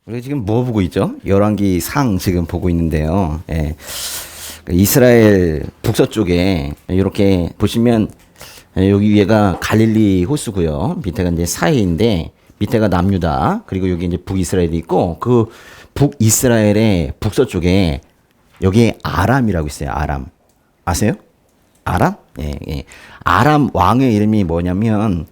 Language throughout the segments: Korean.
우리가 지금 뭐 보고 있죠? 열왕기 상 지금 보고 있는데요. 예. 이스라엘 북서쪽에 이렇게 보시면 여기 위에가 갈릴리 호수고요. 밑에가 이제 사해인데 밑에가 남유다. 그리고 여기 이제 북이스라엘이 있고 그 북이스라엘의 북서쪽에 여기에 아람이라고 있어요. 아람. 아세요? 아람? 예, 예. 아람 왕의 이름이 뭐냐면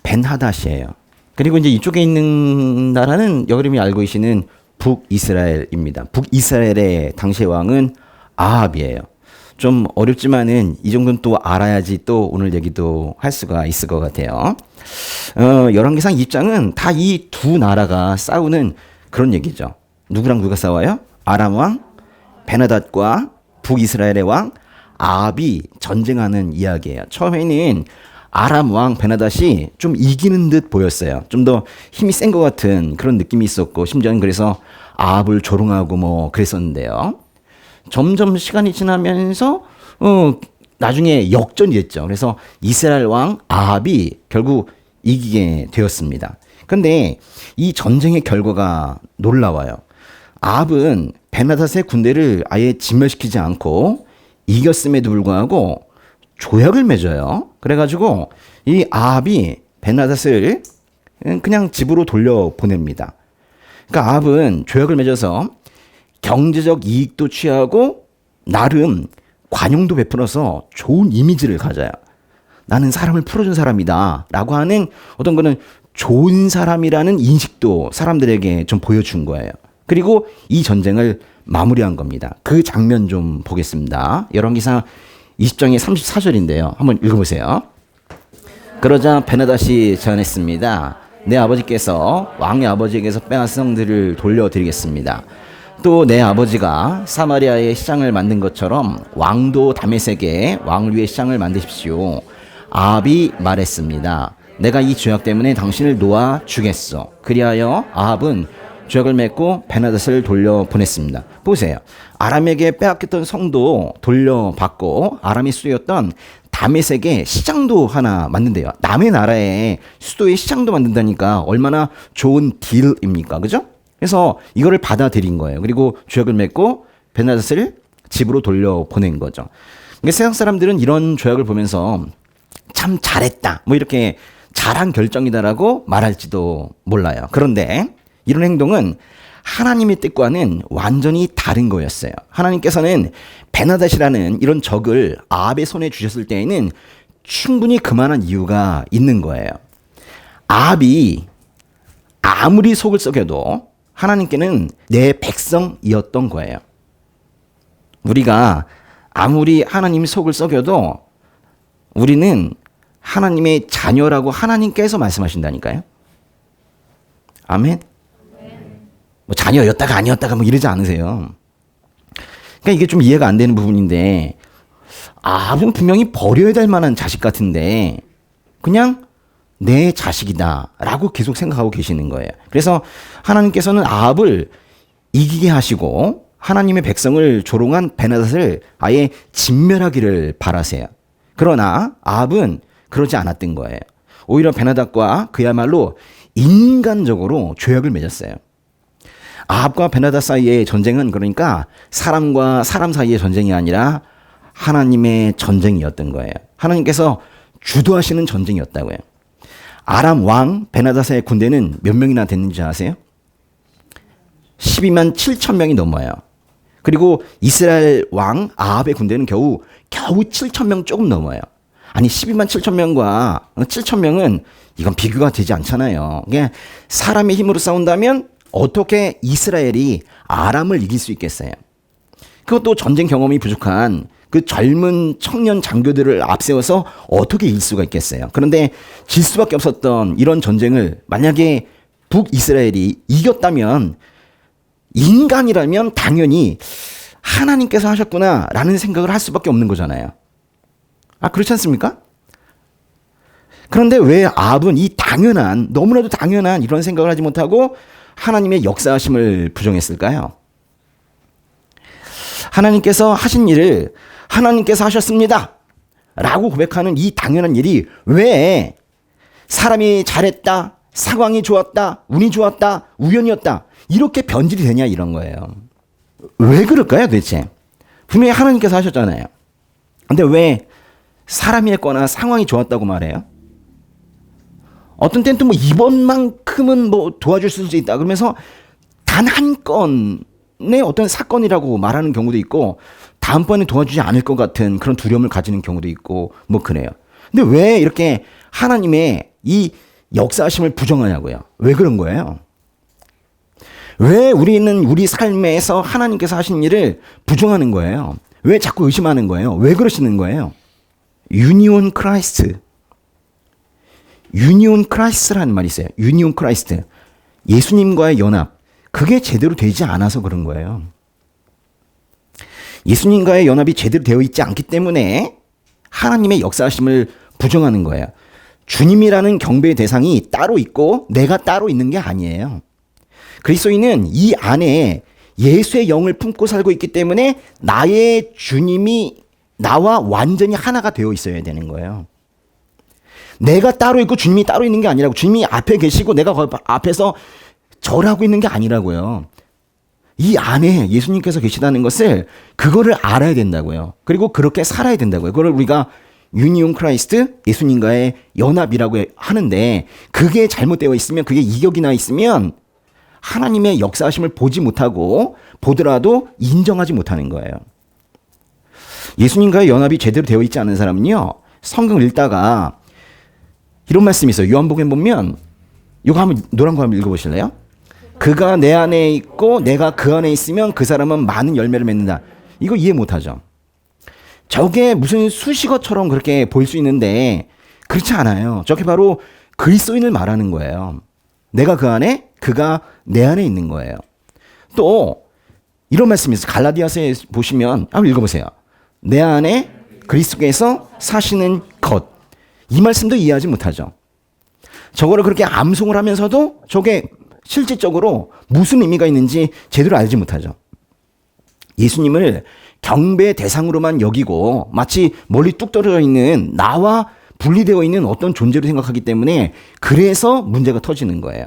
벤하닷이에요. 그리고 이제 이쪽에 있는 나라는 여러분이 알고 계시는 북이스라엘입니다. 북이스라엘의 당시의 왕은 아합이에요. 좀 어렵지만은 이 정도는 또 알아야지 또 오늘 얘기도 할 수가 있을 것 같아요. 열왕기상 입장은 다 이 두 나라가 싸우는 그런 얘기죠. 누구랑 누가 싸워요? 아람 왕 벤하닷과 북이스라엘의 왕 아합이 전쟁하는 이야기예요. 처음에는 아람 왕 벤하닷이 좀 이기는 듯 보였어요. 좀 더 힘이 센 것 같은 그런 느낌이 있었고 심지어는 그래서 아합을 조롱하고 뭐 그랬었는데요. 점점 시간이 지나면서 나중에 역전이 됐죠. 그래서 이스라엘 왕 아합이 결국 이기게 되었습니다. 그런데 이 전쟁의 결과가 놀라워요. 아합은 벤하닷의 군대를 아예 진멸시키지 않고 이겼음에도 불구하고 조약을 맺어요. 그래가지고 이 아합이 벤하닷을 그냥 집으로 돌려보냅니다. 그러니까 아합은 조약을 맺어서 경제적 이익도 취하고 나름 관용도 베풀어서 좋은 이미지를 가져요. 나는 사람을 풀어준 사람이다 라고 하는 어떤 거는 좋은 사람이라는 인식도 사람들에게 좀 보여준 거예요. 그리고 이 전쟁을 마무리한 겁니다. 그 장면 좀 보겠습니다. 열왕기상 20장의 34절인데요. 한번 읽어보세요. 그러자 벤하닷이 제안했습니다. 내 아버지께서 왕의 아버지에게서 빼앗은 성들을 돌려드리겠습니다. 또 내 아버지가 사마리아에 시장을 만든 것처럼 왕도 다메섹에 왕을 위해 시장을 만드십시오. 아합이 말했습니다. 내가 이 죄악 때문에 당신을 놓아 주겠소. 그리하여 아합은 죄악을 맺고 벤하닷을 돌려보냈습니다. 보세요. 아람에게 빼앗겼던 성도 돌려받고 아람이 수도였던 다메섹에 시장도 하나 만든대요. 남의 나라에 수도에 시장도 만든다니까 얼마나 좋은 딜입니까? 그죠? 그래서 이거를 받아들인 거예요. 그리고 죄악을 맺고 벤하닷을 집으로 돌려보낸 거죠. 그러니까 세상 사람들은 이런 죄악을 보면서 참 잘했다. 뭐 이렇게 잘한 결정이다라고 말할지도 몰라요. 그런데 이런 행동은 하나님의 뜻과는 완전히 다른 거였어요. 하나님께서는 벤하닷이라는 이런 적을 아합의 손에 주셨을 때에는 충분히 그만한 이유가 있는 거예요. 아합이 아무리 속을 썩여도 하나님께는 내 백성이었던 거예요. 우리가 아무리 하나님 속을 썩여도 우리는 하나님의 자녀라고 하나님께서 말씀하신다니까요. 아멘. 뭐 자녀였다가 아니었다가 뭐 이러지 않으세요. 그러니까 이게 좀 이해가 안 되는 부분인데 아합은 분명히 버려야 될 만한 자식 같은데 그냥 내 자식이다라고 계속 생각하고 계시는 거예요. 그래서 하나님께서는 아합을 이기게 하시고 하나님의 백성을 조롱한 벤하닷을 아예 진멸하기를 바라세요. 그러나 아합은 그러지 않았던 거예요. 오히려 벤하닷과 그야말로 인간적으로 조약을 맺었어요. 아합과 벤하닷 사이의 전쟁은 그러니까 사람과 사람 사이의 전쟁이 아니라 하나님의 전쟁이었던 거예요. 하나님께서 주도하시는 전쟁이었다고요. 아람 왕 벤하닷의 군대는 몇 명이나 됐는지 아세요? 12만 7천 명이 넘어요. 그리고 이스라엘 왕 아합의 군대는 겨우 7천 명 조금 넘어요. 아니 12만 7천 명과 7천 명은 이건 비교가 되지 않잖아요. 그냥 사람의 힘으로 싸운다면 어떻게 이스라엘이 아람을 이길 수 있겠어요? 그것도 전쟁 경험이 부족한 그 젊은 청년 장교들을 앞세워서 어떻게 이길 수가 있겠어요? 그런데 질 수밖에 없었던 이런 전쟁을 만약에 북이스라엘이 이겼다면 인간이라면 당연히 하나님께서 하셨구나라는 생각을 할 수밖에 없는 거잖아요. 아, 그렇지 않습니까? 그런데 왜 아합은 이 당연한, 너무나도 당연한 이런 생각을 하지 못하고 하나님의 역사하심을 부정했을까요? 하나님께서 하신 일을 하나님께서 하셨습니다 라고 고백하는 이 당연한 일이 왜 사람이 잘했다, 상황이 좋았다, 운이 좋았다, 우연이었다, 이렇게 변질이 되냐 이런 거예요. 왜 그럴까요 도대체? 분명히 하나님께서 하셨잖아요. 근데 왜 사람이 했거나 상황이 좋았다고 말해요? 어떤 때는 또 뭐 이번만큼은 뭐 도와줄 수 있다 그러면서 단 한 건의 어떤 사건이라고 말하는 경우도 있고, 다음번에 도와주지 않을 것 같은 그런 두려움을 가지는 경우도 있고 뭐 그래요. 근데 왜 이렇게 하나님의 이 역사하심을 부정하냐고요? 왜 그런 거예요? 왜 우리는 우리 삶에서 하나님께서 하신 일을 부정하는 거예요? 왜 자꾸 의심하는 거예요? 왜 그러시는 거예요? 유니온 크라이스트. 유니온 크라이스트라는 말이 있어요. 유니온 크라이스트. 예수님과의 연합. 그게 제대로 되지 않아서 그런 거예요. 예수님과의 연합이 제대로 되어 있지 않기 때문에 하나님의 역사하심을 부정하는 거예요. 주님이라는 경배의 대상이 따로 있고 내가 따로 있는 게 아니에요. 그리스도인은 이 안에 예수의 영을 품고 살고 있기 때문에 나의 주님이 나와 완전히 하나가 되어 있어야 되는 거예요. 내가 따로 있고 주님이 따로 있는 게 아니라고. 주님이 앞에 계시고 내가 앞에서 절하고 있는 게 아니라고요. 이 안에 예수님께서 계시다는 것을, 그거를 알아야 된다고요. 그리고 그렇게 살아야 된다고요. 그걸 우리가 유니온 크라이스트, 예수님과의 연합이라고 하는데, 그게 잘못되어 있으면, 그게 이격이나 있으면 하나님의 역사하심을 보지 못하고 보더라도 인정하지 못하는 거예요. 예수님과의 연합이 제대로 되어 있지 않은 사람은요, 성경을 읽다가 이런 말씀이 있어요. 요한복음 보면, 이거 한번 노란 거 한번 읽어보실래요? 그가 내 안에 있고 내가 그 안에 있으면 그 사람은 많은 열매를 맺는다. 이거 이해 못하죠. 저게 무슨 수식어처럼 그렇게 보일 수 있는데 그렇지 않아요. 저게 바로 그리스도인을 말하는 거예요. 내가 그 안에, 그가 내 안에 있는 거예요. 또 이런 말씀이 있어요. 갈라디아서에 보시면 한번 읽어보세요. 내 안에 그리스도께서 사시는 것. 이 말씀도 이해하지 못하죠. 저거를 그렇게 암송을 하면서도 저게 실질적으로 무슨 의미가 있는지 제대로 알지 못하죠. 예수님을 경배의 대상으로만 여기고 마치 멀리 뚝 떨어져 있는, 나와 분리되어 있는 어떤 존재로 생각하기 때문에 그래서 문제가 터지는 거예요.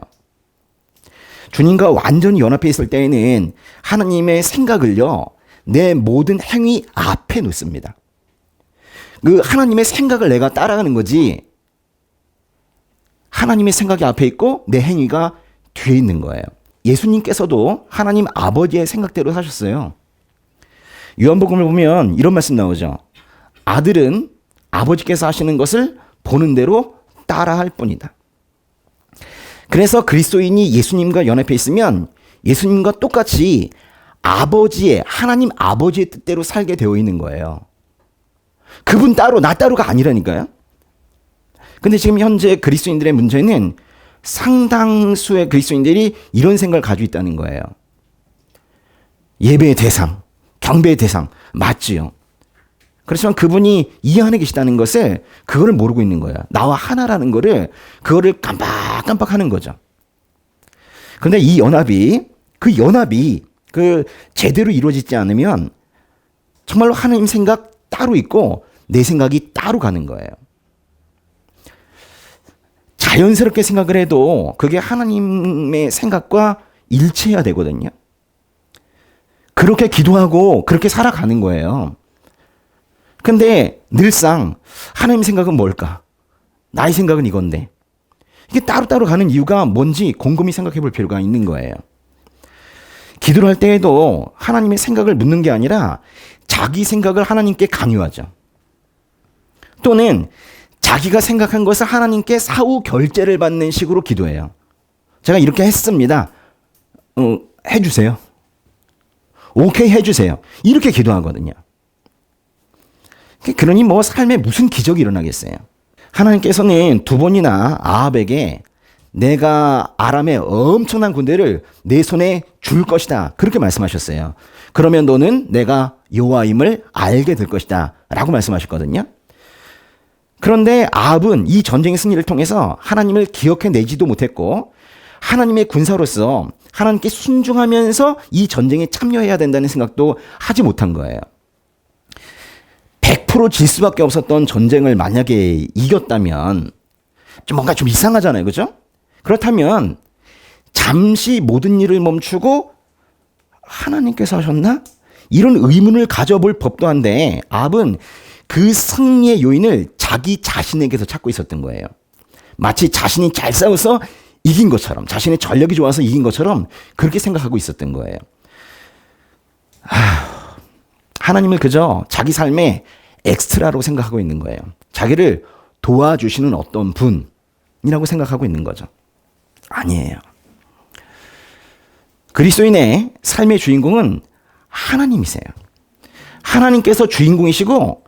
주님과 완전히 연합해 있을 때에는 하나님의 생각을요, 내 모든 행위 앞에 놓습니다. 그 하나님의 생각을 내가 따라가는 거지, 하나님의 생각이 앞에 있고 내 행위가 뒤에 있는 거예요. 예수님께서도 하나님 아버지의 생각대로 사셨어요. 요한복음을 보면 이런 말씀 나오죠. 아들은 아버지께서 하시는 것을 보는 대로 따라할 뿐이다. 그래서 그리스도인이 예수님과 연합해 있으면 예수님과 똑같이 아버지의, 하나님 아버지의 뜻대로 살게 되어 있는 거예요. 그분 따로, 나 따로가 아니라니까요. 근데 지금 현재 그리스도인들의 문제는 상당수의 그리스도인들이 이런 생각을 가지고 있다는 거예요. 예배의 대상, 경배의 대상, 맞지요. 그렇지만 그분이 이 안에 계시다는 것을, 그거를 모르고 있는 거야. 나와 하나라는 거를, 그거를 깜빡깜빡 하는 거죠. 그런데 이 연합이, 그 제대로 이루어지지 않으면 정말로 하나님 생각 따로 있고 내 생각이 따로 가는 거예요. 자연스럽게 생각을 해도 그게 하나님의 생각과 일치해야 되거든요. 그렇게 기도하고 그렇게 살아가는 거예요. 근데 늘상 하나님 생각은 뭘까? 나의 생각은 이건데. 이게 따로따로 가는 이유가 뭔지 곰곰이 생각해 볼 필요가 있는 거예요. 기도를 할 때에도 하나님의 생각을 묻는 게 아니라 자기 생각을 하나님께 강요하죠. 또는 자기가 생각한 것을 하나님께 사후 결제를 받는 식으로 기도해요. 제가 이렇게 했습니다. 해주세요. 오케이 해주세요. 이렇게 기도하거든요. 그러니 뭐 삶에 무슨 기적이 일어나겠어요. 하나님께서는 두 번이나 아합에게 내가 아람의 엄청난 군대를 내 손에 줄 것이다, 그렇게 말씀하셨어요. 그러면 너는 내가 여호와임을 알게 될 것이다 라고 말씀하셨거든요. 그런데 아합은 이 전쟁의 승리를 통해서 하나님을 기억해내지도 못했고 하나님의 군사로서 하나님께 순종하면서 이 전쟁에 참여해야 된다는 생각도 하지 못한 거예요. 100% 질 수밖에 없었던 전쟁을 만약에 이겼다면 뭔가 좀 이상하잖아요. 그죠? 그렇다면 잠시 모든 일을 멈추고 하나님께서 하셨나? 이런 의문을 가져볼 법도 한데 아합은 그 승리의 요인을 자기 자신에게서 찾고 있었던 거예요. 마치 자신이 잘 싸워서 이긴 것처럼, 자신의 전력이 좋아서 이긴 것처럼 그렇게 생각하고 있었던 거예요. 하나님을 그저 자기 삶의 엑스트라로 생각하고 있는 거예요. 자기를 도와주시는 어떤 분이라고 생각하고 있는 거죠. 아니에요. 그리스도인의 삶의 주인공은 하나님이세요. 하나님께서 주인공이시고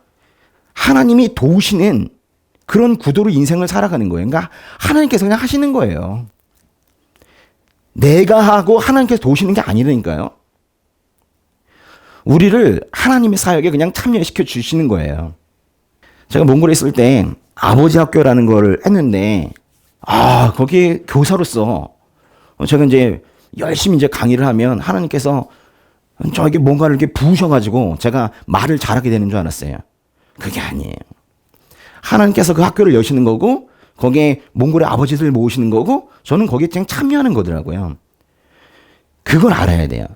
하나님이 도우시는 그런 구도로 인생을 살아가는 거예요. 그러니까 하나님께서 그냥 하시는 거예요. 내가 하고 하나님께서 도우시는 게 아니라니까요. 우리를 하나님의 사역에 그냥 참여시켜 주시는 거예요. 제가 몽골에 있을 때 아버지 학교라는 걸 했는데 거기에 교사로서 제가 이제 열심히 이제 강의를 하면 하나님께서 저에게 뭔가를 이렇게 부으셔가지고 제가 말을 잘하게 되는 줄 알았어요. 그게 아니에요. 하나님께서 그 학교를 여시는 거고 거기에 몽골의 아버지들 모으시는 거고 저는 거기에 그냥 참여하는 거더라고요. 그걸 알아야 돼요.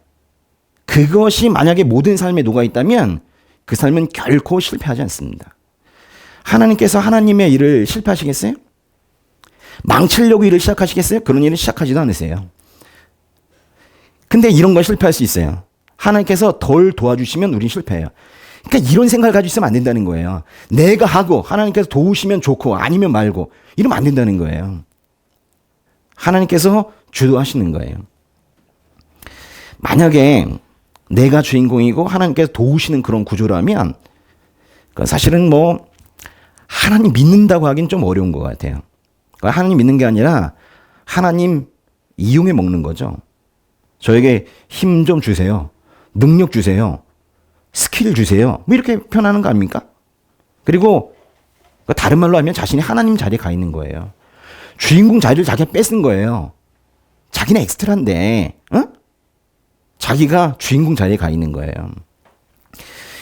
그것이 만약에 모든 삶에 녹아있다면 그 삶은 결코 실패하지 않습니다. 하나님께서 하나님의 일을 실패하시겠어요? 망치려고 일을 시작하시겠어요? 그런 일은 시작하지도 않으세요. 근데 이런 건 실패할 수 있어요. 하나님께서 덜 도와주시면 우린 실패해요. 그러니까 이런 생각을 가지고 있으면 안 된다는 거예요. 내가 하고 하나님께서 도우시면 좋고 아니면 말고 이러면 안 된다는 거예요. 하나님께서 주도하시는 거예요. 만약에 내가 주인공이고 하나님께서 도우시는 그런 구조라면 사실은 뭐 하나님 믿는다고 하긴 좀 어려운 것 같아요. 하나님 믿는 게 아니라 하나님 이용해 먹는 거죠. 저에게 힘 좀 주세요. 능력 주세요. 스킬 주세요. 뭐 이렇게 표현하는 거 아닙니까? 그리고 다른 말로 하면 자신이 하나님 자리에 가 있는 거예요. 주인공 자리를 자기가 뺏은 거예요. 자기는 엑스트라인데 자기가 주인공 자리에 가 있는 거예요.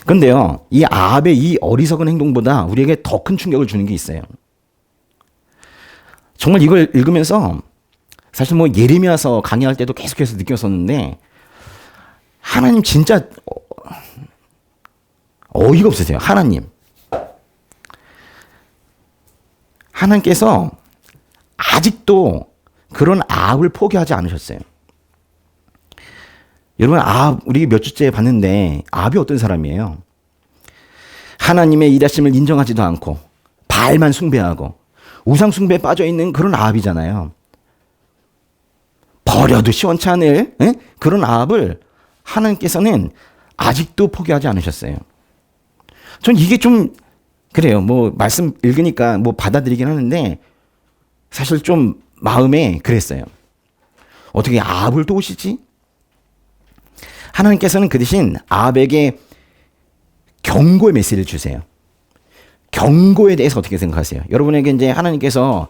그런데요, 이 아합의 이 어리석은 행동보다 우리에게 더 큰 충격을 주는 게 있어요. 정말 이걸 읽으면서 사실 뭐 예레미야서 강의할 때도 계속해서 느꼈었는데 하나님 진짜 어이가 없으세요. 하나님께서 아직도 그런 아합을 포기하지 않으셨어요. 여러분, 아합 우리 몇 주째 봤는데 아합이 어떤 사람이에요? 하나님의 일하심을 인정하지도 않고 바알만 숭배하고 우상 숭배에 빠져 있는 그런 아합이잖아요. 버려도 시원찮을 그런 아합을 하나님께서는 아직도 포기하지 않으셨어요. 전 이게 좀 그래요. 뭐 말씀 읽으니까 뭐 받아들이긴 하는데 사실 좀 마음에 그랬어요. 어떻게 아합을 도우시지? 하나님께서는 그 대신 아합에게 경고의 메시지를 주세요. 경고에 대해서 어떻게 생각하세요? 여러분에게 이제 하나님께서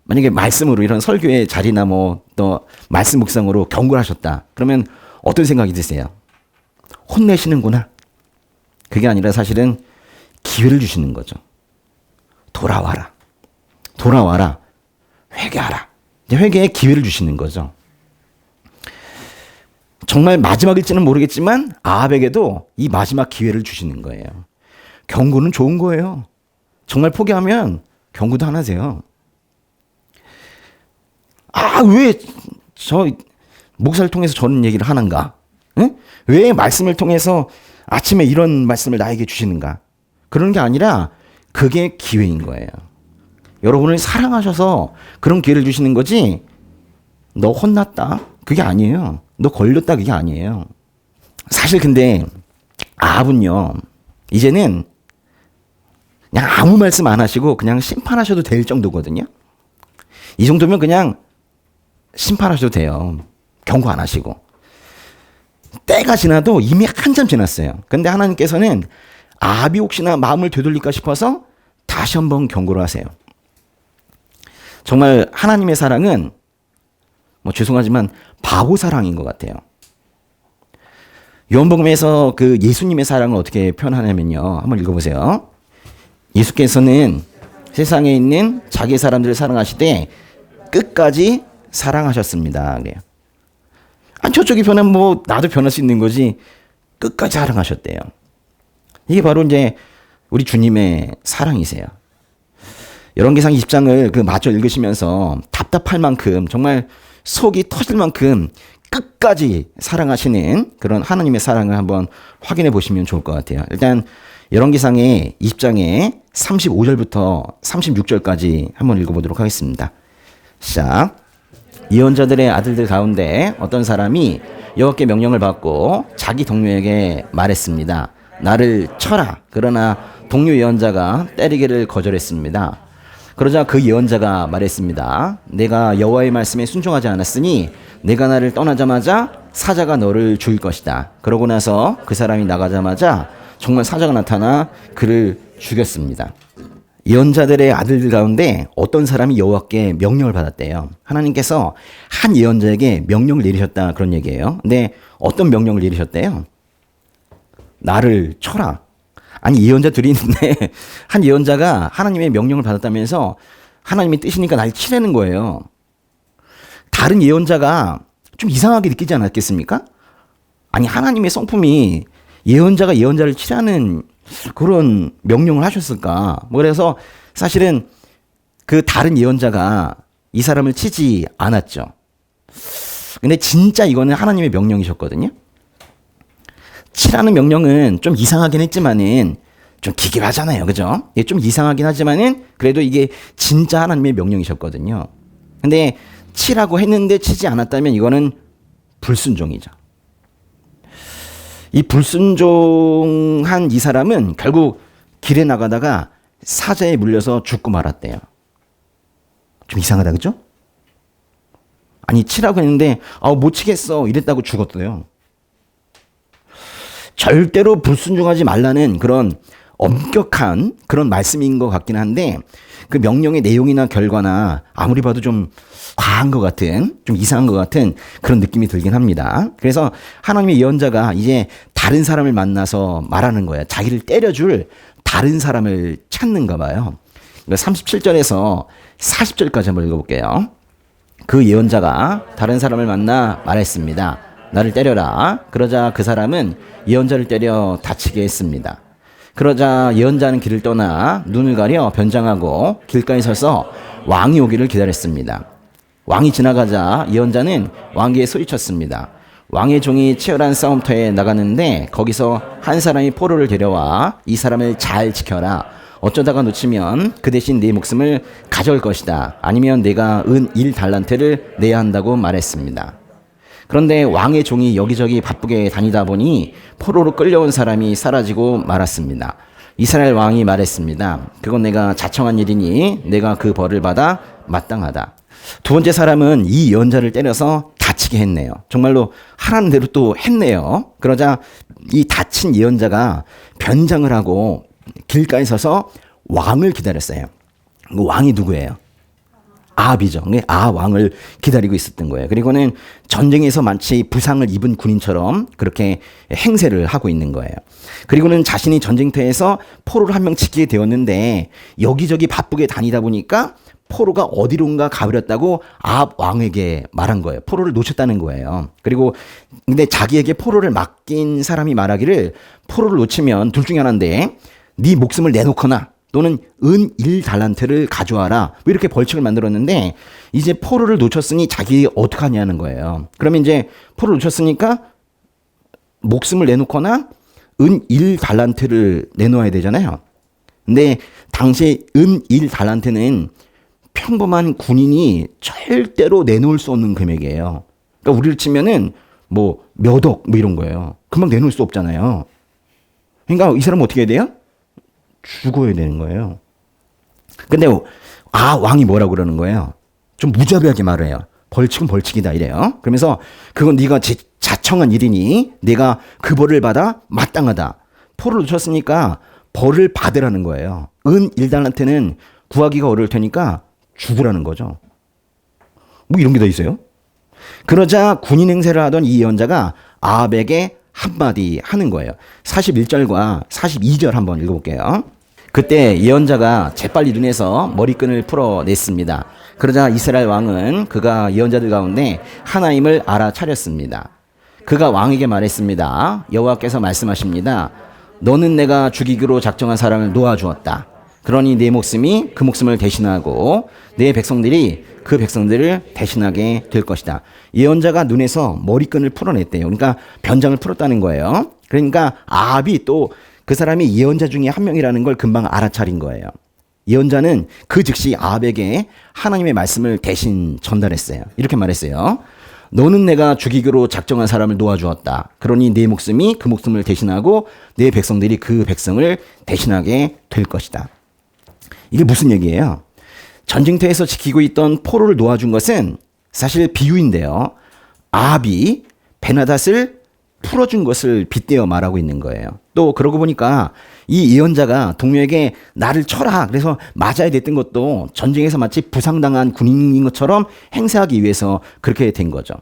만약에 말씀으로 이런 설교의 자리나 뭐 또 말씀 묵상으로 경고를 하셨다. 그러면 어떤 생각이 드세요? 혼내시는구나. 그게 아니라 사실은 기회를 주시는 거죠. 돌아와라. 돌아와라. 회개하라. 이제 회개의 기회를 주시는 거죠. 정말 마지막일지는 모르겠지만 아합에게도 이 마지막 기회를 주시는 거예요. 경고는 좋은 거예요. 정말 포기하면 경고도 안 하세요. 왜 저 목사를 통해서 저런 얘기를 하는가? 응? 왜 말씀을 통해서 아침에 이런 말씀을 나에게 주시는가? 그런 게 아니라 그게 기회인 거예요. 여러분을 사랑하셔서 그런 기회를 주시는 거지 너 혼났다? 그게 아니에요. 너 걸렸다? 그게 아니에요. 사실 근데 아합은요 이제는 그냥 아무 말씀 안 하시고 그냥 심판하셔도 될 정도거든요. 이 정도면 그냥 심판하셔도 돼요. 경고 안 하시고. 때가 지나도 이미 한참 지났어요. 그런데 하나님께서는 아합이 혹시나 마음을 되돌릴까 싶어서 다시 한번 경고를 하세요. 정말 하나님의 사랑은 뭐 죄송하지만 바보 사랑인 것 같아요. 요한복음에서 그 예수님의 사랑을 어떻게 표현하냐면요. 한번 읽어보세요. 예수께서는 세상에 있는 자기 사람들을 사랑하시되 끝까지 사랑하셨습니다. 그래요. 아니, 저쪽이 변하면 뭐 나도 변할 수 있는 거지. 끝까지 사랑하셨대요. 이게 바로 이제 우리 주님의 사랑이세요. 열왕기상 20장을 그 마저 읽으시면서 답답할 만큼 정말 속이 터질 만큼 끝까지 사랑하시는 그런 하나님의 사랑을 한번 확인해 보시면 좋을 것 같아요. 일단 열왕기상의 20장의 35절부터 36절까지 한번 읽어보도록 하겠습니다. 시작. 예언자들의 아들들 가운데 어떤 사람이 여호와께 명령을 받고 자기 동료에게 말했습니다. 나를 쳐라. 그러나 동료 예언자가 때리기를 거절했습니다. 그러자 그 예언자가 말했습니다. 내가 여호와의 말씀에 순종하지 않았으니 내가 나를 떠나자마자 사자가 너를 죽일 것이다. 그러고 나서 그 사람이 나가자마자 정말 사자가 나타나 그를 죽였습니다. 예언자들의 아들들 가운데 어떤 사람이 여호와께 명령을 받았대요. 하나님께서 한 예언자에게 명령을 내리셨다, 그런 얘기예요. 근데 어떤 명령을 내리셨대요? 나를 쳐라. 아니, 예언자 둘이 있는데 한 예언자가 하나님의 명령을 받았다면서 하나님의 뜻이니까 날 치라는 거예요. 다른 예언자가 좀 이상하게 느끼지 않았겠습니까? 아니, 하나님의 성품이 예언자가 예언자를 치라는 그런 명령을 하셨을까? 그래서 사실은 그 다른 예언자가 이 사람을 치지 않았죠. 근데 진짜 이거는 하나님의 명령이셨거든요. 치라는 명령은 좀 이상하긴 했지만은 좀 기괴하잖아요. 그죠? 좀 이상하긴 하지만은 그래도 이게 진짜 하나님의 명령이셨거든요. 근데 치라고 했는데 치지 않았다면 이거는 불순종이죠. 이 불순종한 이 사람은 결국 길에 나가다가 사자에 물려서 죽고 말았대요. 좀 이상하다, 그죠? 아니, 치라고 했는데 못 치겠어 이랬다고 죽었대요. 절대로 불순종하지 말라는 그런 엄격한 그런 말씀인 것 같긴 한데 그 명령의 내용이나 결과나 아무리 봐도 좀 과한 것 같은, 좀 이상한 것 같은 그런 느낌이 들긴 합니다. 그래서 하나님의 예언자가 이제 다른 사람을 만나서 말하는 거예요. 자기를 때려줄 다른 사람을 찾는가 봐요. 37절에서 40절까지 한번 읽어볼게요. 그 예언자가 다른 사람을 만나 말했습니다. 나를 때려라. 그러자 그 사람은 예언자를 때려 다치게 했습니다. 그러자 예언자는 길을 떠나 눈을 가려 변장하고 길가에 서서 왕이 오기를 기다렸습니다. 왕이 지나가자 예언자는 왕에게 소리쳤습니다. 왕의 종이 치열한 싸움터에 나갔는데 거기서 한 사람이 포로를 데려와 이 사람을 잘 지켜라. 어쩌다가 놓치면 그 대신 네 목숨을 가져올 것이다. 아니면 내가 은 1달란트를 내야 한다고 말했습니다. 그런데 왕의 종이 여기저기 바쁘게 다니다 보니 포로로 끌려온 사람이 사라지고 말았습니다. 이스라엘 왕이 말했습니다. 그건 내가 자청한 일이니 내가 그 벌을 받아 마땅하다. 두 번째 사람은 이 예언자를 때려서 다치게 했네요. 정말로 하라는 대로 또 했네요. 그러자 이 다친 예언자가 변장을 하고 길가에 서서 왕을 기다렸어요. 그 왕이 누구예요? 아합이죠. 왕을 기다리고 있었던 거예요. 그리고는 전쟁에서 마치 부상을 입은 군인처럼 그렇게 행세를 하고 있는 거예요. 그리고는 자신이 전쟁터에서 포로를 한 명 지키게 되었는데 여기저기 바쁘게 다니다 보니까 포로가 어디론가 가버렸다고 아합 왕에게 말한 거예요. 포로를 놓쳤다는 거예요. 그리고 근데 자기에게 포로를 맡긴 사람이 말하기를 포로를 놓치면 둘 중에 하나인데 네 목숨을 내놓거나 또는 은 1달란트를 가져와라. 이렇게 벌칙을 만들었는데 이제 포로를 놓쳤으니 자기 어떡하냐는 거예요. 그러면 이제 포로를 놓쳤으니까 목숨을 내놓거나 은 1달란트를 내놓아야 되잖아요. 근데 당시에 은 1달란트는 평범한 군인이 절대로 내놓을 수 없는 금액이에요. 그러니까 우리를 치면은 뭐 몇 억 뭐 이런 거예요. 금방 내놓을 수 없잖아요. 그러니까 이 사람은 어떻게 해야 돼요? 죽어야 되는 거예요. 근데 왕이 뭐라고 그러는 거예요? 좀 무자비하게 말해요. 벌칙은 벌칙이다 이래요. 그러면서 그건 네가 자청한 일이니 내가 그 벌을 받아 마땅하다. 포를 놓쳤으니까 벌을 받으라는 거예요. 은 1달란트는 구하기가 어려울 테니까 죽으라는 거죠. 뭐 이런 게 다 있어요? 그러자 군인 행세를 하던 이 예언자가 아합에게 한마디 하는 거예요. 41절과 42절 한번 읽어볼게요. 그때 예언자가 재빨리 눈에서 머리끈을 풀어냈습니다. 그러자 이스라엘 왕은 그가 예언자들 가운데 하나님을 알아차렸습니다. 그가 왕에게 말했습니다. 여호와께서 말씀하십니다. 너는 내가 죽이기로 작정한 사람을 놓아주었다. 그러니 내 목숨이 그 목숨을 대신하고 내 백성들이 그 백성들을 대신하게 될 것이다. 예언자가 눈에서 머리끈을 풀어냈대요. 그러니까 변장을 풀었다는 거예요. 그러니까 아합이 또 그 사람이 예언자 중에 한 명이라는 걸 금방 알아차린 거예요. 예언자는 그 즉시 아합에게 하나님의 말씀을 대신 전달했어요. 이렇게 말했어요. 너는 내가 죽이기로 작정한 사람을 놓아주었다. 그러니 내 목숨이 그 목숨을 대신하고 내 백성들이 그 백성을 대신하게 될 것이다. 이게 무슨 얘기예요? 전쟁터에서 지키고 있던 포로를 놓아준 것은 사실 비유인데요. 아합이 베나닷을 풀어준 것을 빗대어 말하고 있는 거예요. 또 그러고 보니까 이 예언자가 동료에게 나를 쳐라 그래서 맞아야 됐던 것도 전쟁에서 마치 부상당한 군인인 것처럼 행세하기 위해서 그렇게 된 거죠.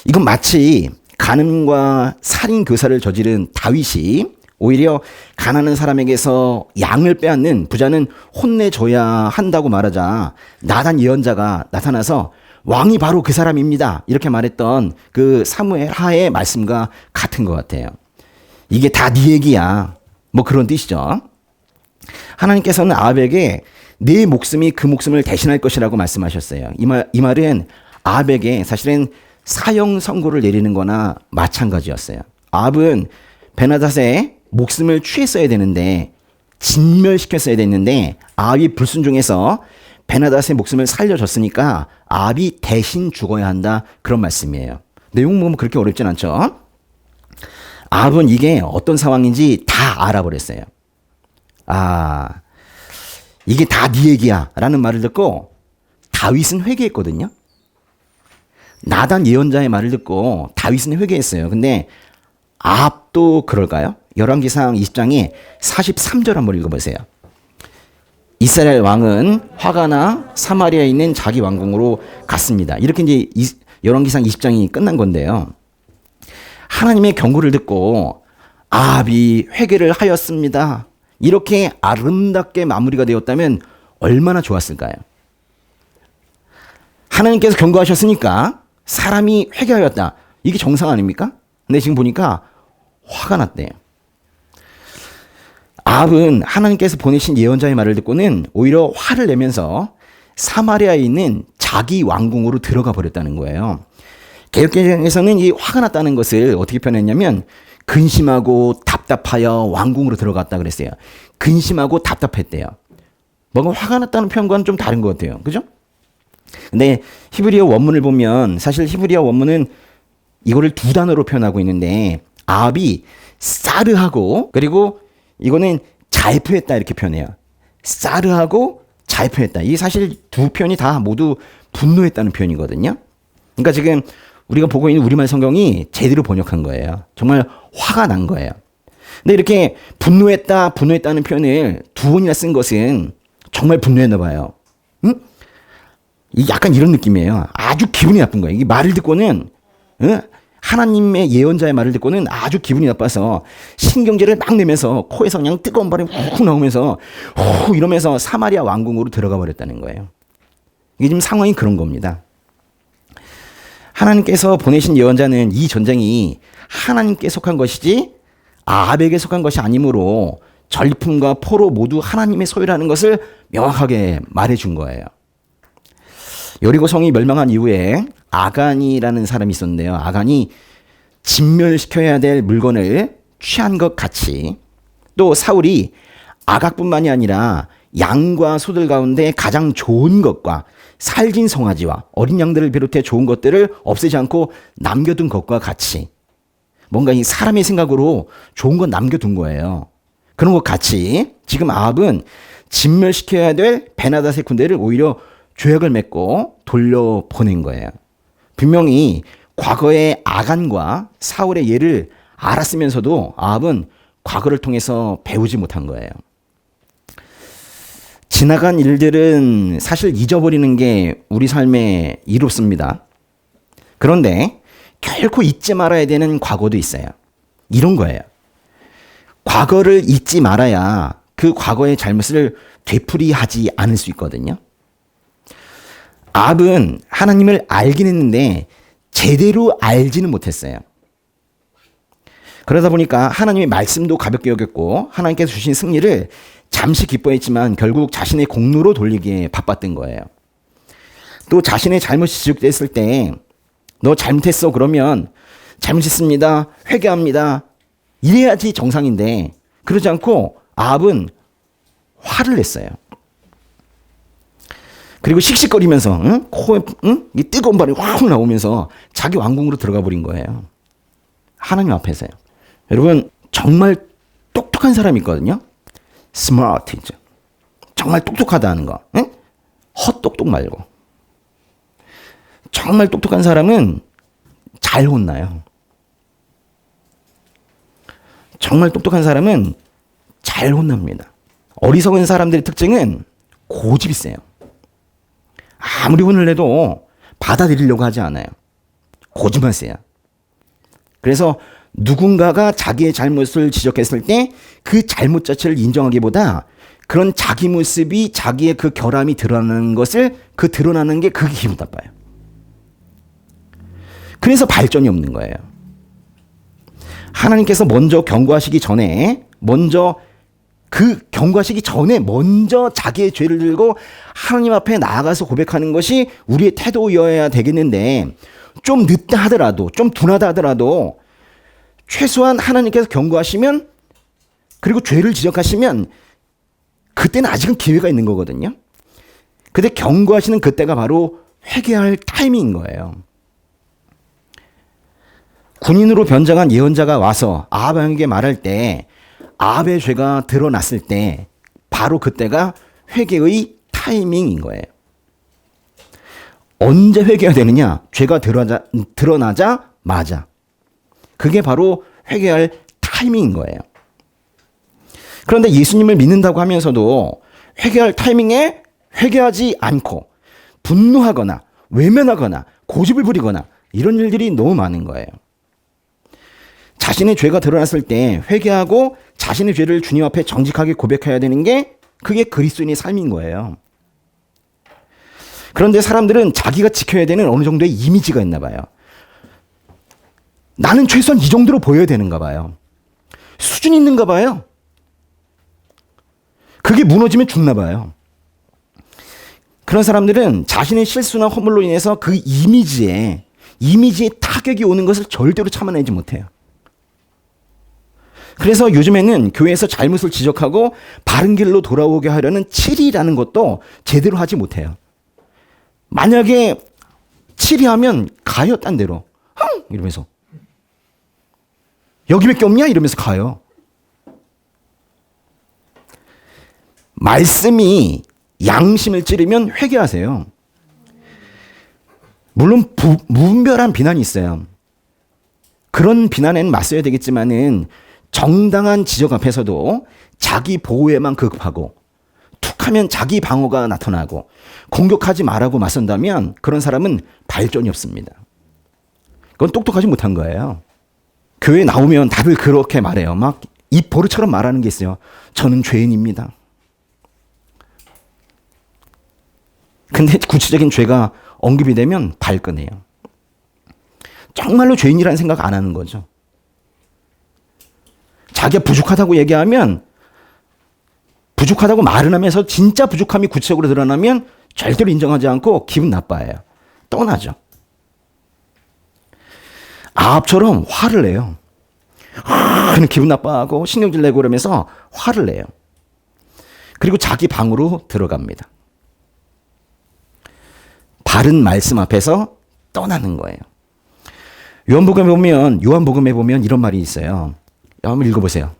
이건 마치 간음과 살인 교사를 저지른 다윗이 오히려 가난한 사람에게서 양을 빼앗는 부자는 혼내줘야 한다고 말하자 나단 예언자가 나타나서 왕이 바로 그 사람입니다. 이렇게 말했던 그 사무엘 하의 말씀과 같은 것 같아요. 이게 다 네 얘기야. 뭐 그런 뜻이죠. 하나님께서는 아합에게 네 목숨이 그 목숨을 대신할 것이라고 말씀하셨어요. 이 말은 아합에게 사실은 사형 선고를 내리는 거나 마찬가지였어요. 아합은 베나닷의 목숨을 취했어야 되는데 진멸시켰어야 됐는데 아합이 불순종해서 베나닷의 목숨을 살려줬으니까 아합이 대신 죽어야 한다. 그런 말씀이에요. 내용 보면 그렇게 어렵진 않죠. 아합은 이게 어떤 상황인지 다 알아버렸어요. 아, 이게 다 네 얘기야 라는 말을 듣고 다윗은 회개했거든요. 나단 예언자의 말을 듣고 다윗은 회개했어요. 근데 아합도 그럴까요? 열왕기상 20장에 43절 한번 읽어보세요. 이스라엘 왕은 화가 나 사마리아에 있는 자기 왕궁으로 갔습니다. 이렇게 이제 열왕기상 20장이 끝난 건데요. 하나님의 경고를 듣고 아합이 회개를 하였습니다. 이렇게 아름답게 마무리가 되었다면 얼마나 좋았을까요? 하나님께서 경고하셨으니까 사람이 회개하였다. 이게 정상 아닙니까? 근데 지금 보니까 화가 났대요. 아합은 하나님께서 보내신 예언자의 말을 듣고는 오히려 화를 내면서 사마리아에 있는 자기 왕궁으로 들어가 버렸다는 거예요. 개역개정에서는 이 화가 났다는 것을 어떻게 표현했냐면 근심하고 답답하여 왕궁으로 들어갔다 그랬어요. 근심하고 답답했대요. 뭔가 화가 났다는 표현과는 좀 다른 것 같아요. 그죠? 근데 히브리어 원문을 보면 사실 히브리어 원문은 이거를 두 단어로 표현하고 있는데 아합이 사르하고 그리고 이거는 잘표했다 이렇게 표현해요. 사르하고 잘표했다. 이게 사실 두 표현이 다 모두 분노했다는 표현이거든요. 그러니까 지금 우리가 보고 있는 우리말 성경이 제대로 번역한 거예요. 정말 화가 난 거예요. 근데 이렇게 분노했다는 표현을 두 번이나 쓴 것은 정말 분노했나 봐요. 응? 약간 이런 느낌이에요. 아주 기분이 나쁜 거예요. 이 말을 듣고는 하나님의 예언자의 말을 듣고는 아주 기분이 나빠서 신경질을 막 내면서 코에서 그냥 뜨거운 바람이 훅 나오면서 후 이러면서 사마리아 왕궁으로 들어가 버렸다는 거예요. 이게 지금 상황이 그런 겁니다. 하나님께서 보내신 예언자는 이 전쟁이 하나님께 속한 것이지 아합에게 속한 것이 아니므로 전리품과 포로 모두 하나님의 소유라는 것을 명확하게 말해준 거예요. 여리고 성이 멸망한 이후에 아간이라는 사람이 있었는데요. 아간이 진멸시켜야 될 물건을 취한 것 같이 또 사울이 아각뿐만이 아니라 양과 소들 가운데 가장 좋은 것과 살진 송아지와 어린 양들을 비롯해 좋은 것들을 없애지 않고 남겨둔 것과 같이 뭔가 이 사람의 생각으로 좋은 건 남겨둔 거예요. 그런 것 같이 지금 아합은 진멸시켜야 될 베나닷의 군대를 오히려 조약을 맺고 돌려보낸 거예요. 분명히 과거의 아간과 사울의 예를 알았으면서도 아합은 과거를 통해서 배우지 못한 거예요. 지나간 일들은 사실 잊어버리는 게 우리 삶에 이롭습니다. 그런데 결코 잊지 말아야 되는 과거도 있어요. 이런 거예요. 과거를 잊지 말아야 그 과거의 잘못을 되풀이하지 않을 수 있거든요. 아합은 하나님을 알긴 했는데 제대로 알지는 못했어요. 그러다 보니까 하나님의 말씀도 가볍게 여겼고 하나님께서 주신 승리를 잠시 기뻐했지만 결국 자신의 공로로 돌리기에 바빴던 거예요. 또 자신의 잘못이 지적됐을 때 너 잘못했어 그러면 잘못했습니다. 회개합니다. 이래야지 정상인데 그러지 않고 아합은 화를 냈어요. 그리고 씩씩거리면서 코에 이 뜨거운 발이 확 나오면서 자기 왕궁으로 들어가 버린 거예요. 하나님 앞에서요. 여러분 정말 똑똑한 사람이 있거든요. 스마트이죠. 정말 똑똑하다는 거. 헛똑똑 말고. 정말 똑똑한 사람은 잘 혼나요. 정말 똑똑한 사람은 잘 혼납니다. 어리석은 사람들의 특징은 고집이 세요. 아무리 혼을 내도 받아들이려고 하지 않아요. 고집만 세요. 그래서 누군가가 자기의 잘못을 지적했을 때 그 잘못 자체를 인정하기보다 그런 자기 모습이 자기의 그 결함이 드러나는 것을 드러나는 게 그게 기분 나빠요. 그래서 발전이 없는 거예요. 하나님께서 먼저 경고하시기 전에 먼저 자기의 죄를 들고 하나님 앞에 나아가서 고백하는 것이 우리의 태도여야 되겠는데 좀 늦다 하더라도 좀 둔하다 하더라도 최소한 하나님께서 경고하시면 그리고 죄를 지적하시면 그때는 아직은 기회가 있는 거거든요. 근데 경고하시는 그때가 바로 회개할 타이밍인 거예요. 군인으로 변장한 예언자가 와서 아합 왕에게 말할 때 아합의 죄가 드러났을 때 바로 그때가 회개의 타이밍인 거예요. 언제 회개해야 되느냐? 죄가 드러나자마자. 그게 바로 회개할 타이밍인 거예요. 그런데 예수님을 믿는다고 하면서도 회개할 타이밍에 회개하지 않고 분노하거나 외면하거나 고집을 부리거나 이런 일들이 너무 많은 거예요. 자신의 죄가 드러났을 때 회개하고 자신의 죄를 주님 앞에 정직하게 고백해야 되는 게 그게 그리스도인의 삶인 거예요. 그런데 사람들은 자기가 지켜야 되는 어느 정도의 이미지가 있나 봐요. 나는 최소한 이 정도로 보여야 되는가 봐요. 수준이 있는가 봐요. 그게 무너지면 죽나 봐요. 그런 사람들은 자신의 실수나 허물로 인해서 그 이미지에 타격이 오는 것을 절대로 참아내지 못해요. 그래서 요즘에는 교회에서 잘못을 지적하고 바른 길로 돌아오게 하려는 치리라는 것도 제대로 하지 못해요. 만약에 치리하면 가요, 딴 데로. 이러면서. 여기밖에 없냐? 이러면서 가요. 말씀이 양심을 찌르면 회개하세요. 물론 무분별한 비난이 있어요. 그런 비난에는 맞서야 되겠지만은 정당한 지적 앞에서도 자기 보호에만 급하고 툭하면 자기 방어가 나타나고 공격하지 말라고 맞선다면 그런 사람은 발전이 없습니다. 그건 똑똑하지 못한 거예요. 교회 나오면 다들 그렇게 말해요. 막 입 버릇처럼 말하는 게 있어요. 저는 죄인입니다. 근데 구체적인 죄가 언급이 되면 발끈해요. 정말로 죄인이라는 생각 안 하는 거죠. 자기가 부족하다고 얘기하면 부족하다고 말을 하면서 진짜 부족함이 구체적으로 드러나면 절대로 인정하지 않고 기분 나빠해요. 떠나죠. 아합처럼 화를 내요. 그냥 기분 나빠하고 신경질 내고 그러면서 화를 내요. 그리고 자기 방으로 들어갑니다. 바른 말씀 앞에서 떠나는 거예요. 요한복음에 보면 이런 말이 있어요. 한번 읽어보세요.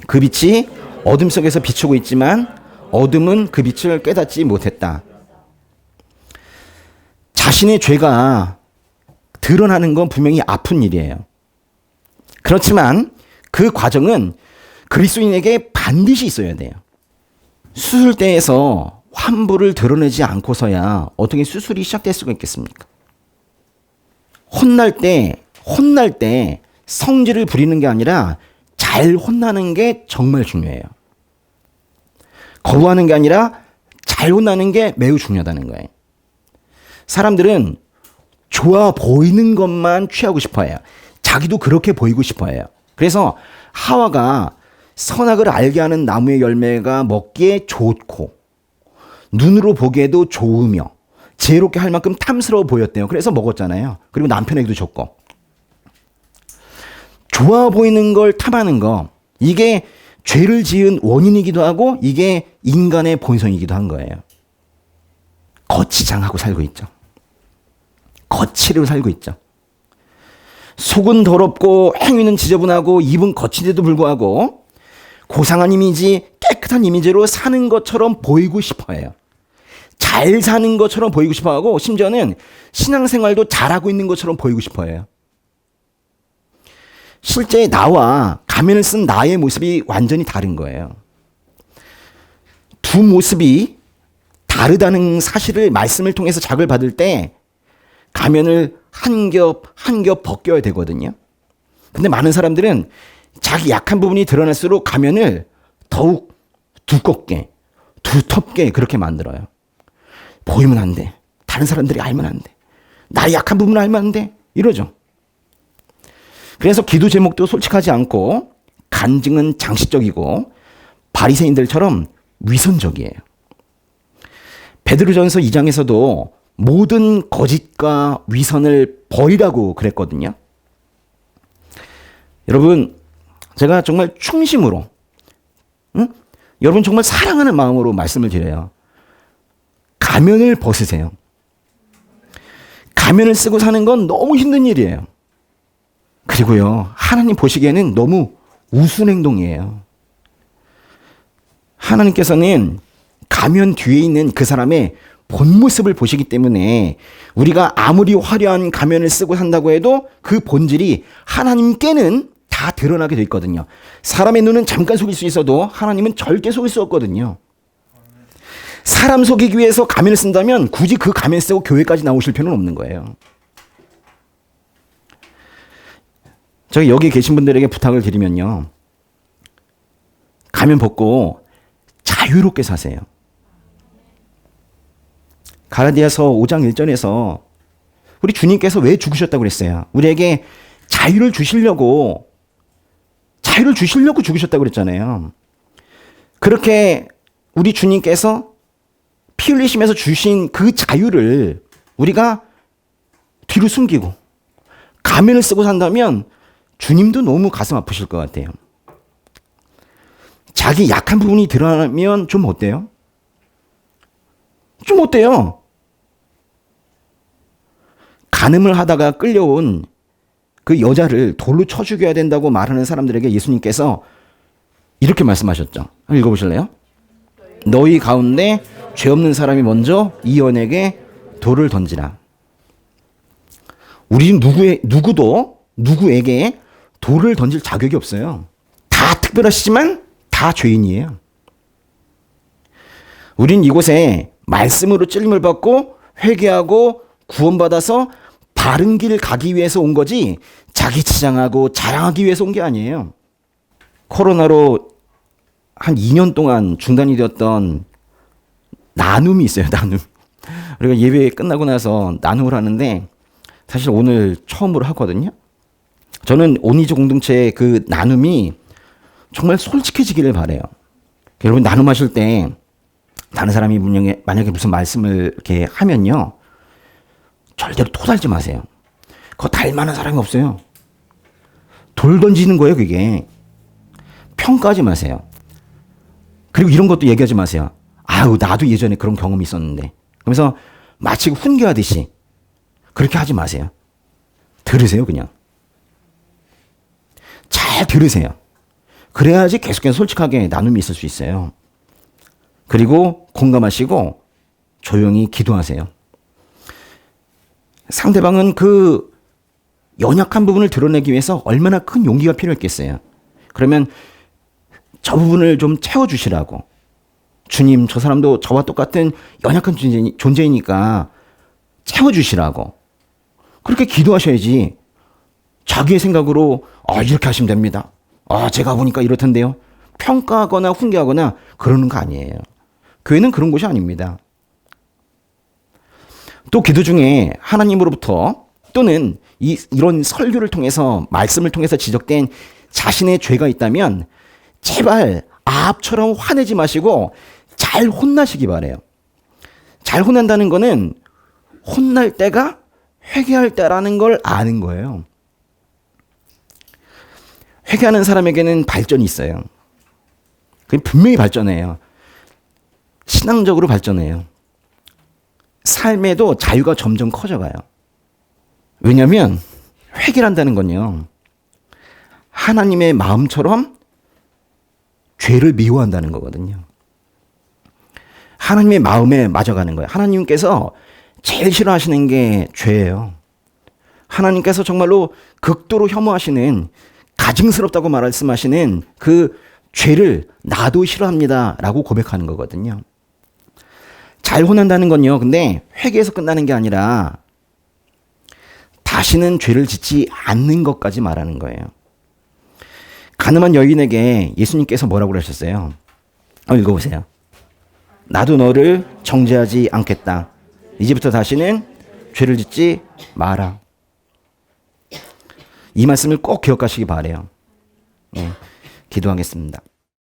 그 빛이 어둠 속에서 비추고 있지만 어둠은 그 빛을 깨닫지 못했다. 자신의 죄가 드러나는 건 분명히 아픈 일이에요. 그렇지만 그 과정은 그리스도인에게 반드시 있어야 돼요. 수술대에서 환부를 드러내지 않고서야 어떻게 수술이 시작될 수가 있겠습니까? 혼날 때 성질을 부리는 게 아니라 잘 혼나는 게 정말 중요해요. 거부하는 게 아니라 잘 혼나는 게 매우 중요하다는 거예요. 사람들은 좋아 보이는 것만 취하고 싶어 해요. 자기도 그렇게 보이고 싶어 해요. 그래서 하와가 선악을 알게 하는 나무의 열매가 먹기에 좋고 눈으로 보기에도 좋으며 지혜롭게 할 만큼 탐스러워 보였대요. 그래서 먹었잖아요. 그리고 남편에게도 줬고. 좋아 보이는 걸 탐하는 거, 이게 죄를 지은 원인이기도 하고 이게 인간의 본성이기도 한 거예요. 거치장하고 살고 있죠. 거치로 살고 있죠. 속은 더럽고 행위는 지저분하고 입은 거친데도 불구하고 고상한 이미지, 깨끗한 이미지로 사는 것처럼 보이고 싶어해요. 잘 사는 것처럼 보이고 싶어하고 심지어는 신앙생활도 잘하고 있는 것처럼 보이고 싶어해요. 실제 나와 가면을 쓴 나의 모습이 완전히 다른 거예요. 두 모습이 다르다는 사실을 말씀을 통해서 자극을 받을 때 가면을 한 겹 한 겹 벗겨야 되거든요. 근데 많은 사람들은 자기 약한 부분이 드러날수록 가면을 더욱 두껍게, 두텁게 그렇게 만들어요. 보이면 안 돼. 다른 사람들이 알면 안 돼. 나의 약한 부분을 알면 안 돼. 이러죠. 그래서 기도 제목도 솔직하지 않고 간증은 장식적이고 바리새인들처럼 위선적이에요. 베드로전서 2장에서도 모든 거짓과 위선을 버리라고 그랬거든요. 여러분, 제가 정말 충심으로, 여러분 정말 사랑하는 마음으로 말씀을 드려요. 가면을 벗으세요. 가면을 쓰고 사는 건 너무 힘든 일이에요. 그리고요, 하나님 보시기에는 너무 우스운 행동이에요. 하나님께서는 가면 뒤에 있는 그 사람의 본 모습을 보시기 때문에 우리가 아무리 화려한 가면을 쓰고 산다고 해도 그 본질이 하나님께는 다 드러나게 돼 있거든요. 사람의 눈은 잠깐 속일 수 있어도 하나님은 절대 속일 수 없거든요. 사람 속이기 위해서 가면을 쓴다면 굳이 그 가면 쓰고 교회까지 나오실 필요는 없는 거예요. 저희 여기 계신 분들에게 부탁을 드리면요, 가면 벗고 자유롭게 사세요. 갈라디아서 5장 1절에서 우리 주님께서 왜 죽으셨다고 그랬어요? 우리에게 자유를 주시려고 죽으셨다고 그랬잖아요. 그렇게 우리 주님께서 피 흘리시면서 주신 그 자유를 우리가 뒤로 숨기고 가면을 쓰고 산다면 주님도 너무 가슴 아프실 것 같아요. 자기 약한 부분이 드러나면 좀 어때요? 좀 어때요? 간음을 하다가 끌려온 그 여자를 돌로 쳐 죽여야 된다고 말하는 사람들에게 예수님께서 이렇게 말씀하셨죠. 한번 읽어보실래요? 너희 가운데 죄 없는 사람이 먼저 이 여인에게 돌을 던지라. 우리 누구에게 돌을 던질 자격이 없어요. 다 특별하시지만 다 죄인이에요. 우린 이곳에 말씀으로 찔림을 받고 회개하고 구원받아서 바른 길 가기 위해서 온 거지 자기 치장하고 자랑하기 위해서 온 게 아니에요. 코로나로 한 2년 동안 중단이 되었던 나눔이 있어요. 나눔. 우리가 예배 끝나고 나서 나눔을 하는데 사실 오늘 처음으로 하거든요. 저는 온리즈 공동체의 그 나눔이 정말 솔직해지기를 바라요. 여러분 나눔하실 때 다른 사람이 만약에 무슨 말씀을 이렇게 하면요, 절대로 토달지 마세요. 그거 달만한 사람이 없어요. 돌 던지는 거예요, 그게. 평가하지 마세요. 그리고 이런 것도 얘기하지 마세요. 아유, 나도 예전에 그런 경험이 있었는데. 그러면서 마치 훈계하듯이 그렇게 하지 마세요. 들으세요, 그냥. 잘 들으세요. 그래야지 계속해서 솔직하게 나눔이 있을 수 있어요. 그리고 공감하시고 조용히 기도하세요. 상대방은 그 연약한 부분을 드러내기 위해서 얼마나 큰 용기가 필요했겠어요. 그러면 저 부분을 좀 채워주시라고. 주님, 저 사람도 저와 똑같은 연약한 존재이니까 채워주시라고. 그렇게 기도하셔야지 자기의 생각으로 이렇게 하시면 됩니다. 제가 보니까 이렇던데요. 평가하거나 훈계하거나 그러는 거 아니에요. 교회는 그런 곳이 아닙니다. 또 기도 중에 하나님으로부터 또는 이런 설교를 통해서 말씀을 통해서 지적된 자신의 죄가 있다면 제발 아합처럼 화내지 마시고 잘 혼나시기 바래요. 잘 혼난다는 거는 혼날 때가 회개할 때라는 걸 아는 거예요. 회개하는 사람에게는 발전이 있어요. 그게 분명히 발전해요. 신앙적으로 발전해요. 삶에도 자유가 점점 커져가요. 왜냐하면 회개한다는 건요, 하나님의 마음처럼 죄를 미워한다는 거거든요. 하나님의 마음에 맞아가는 거예요. 하나님께서 제일 싫어하시는 게 죄예요. 하나님께서 정말로 극도로 혐오하시는, 가증스럽다고 말씀하시는 그 죄를 나도 싫어합니다 라고 고백하는 거거든요. 잘 혼난다는 건요, 근데 회개에서 끝나는 게 아니라 다시는 죄를 짓지 않는 것까지 말하는 거예요. 가늠한 여인에게 예수님께서 뭐라고 하셨어요? 읽어보세요. 나도 너를 정죄하지 않겠다. 이제부터 다시는 죄를 짓지 마라. 이 말씀을 꼭 기억하시기 바라요. 네, 기도하겠습니다.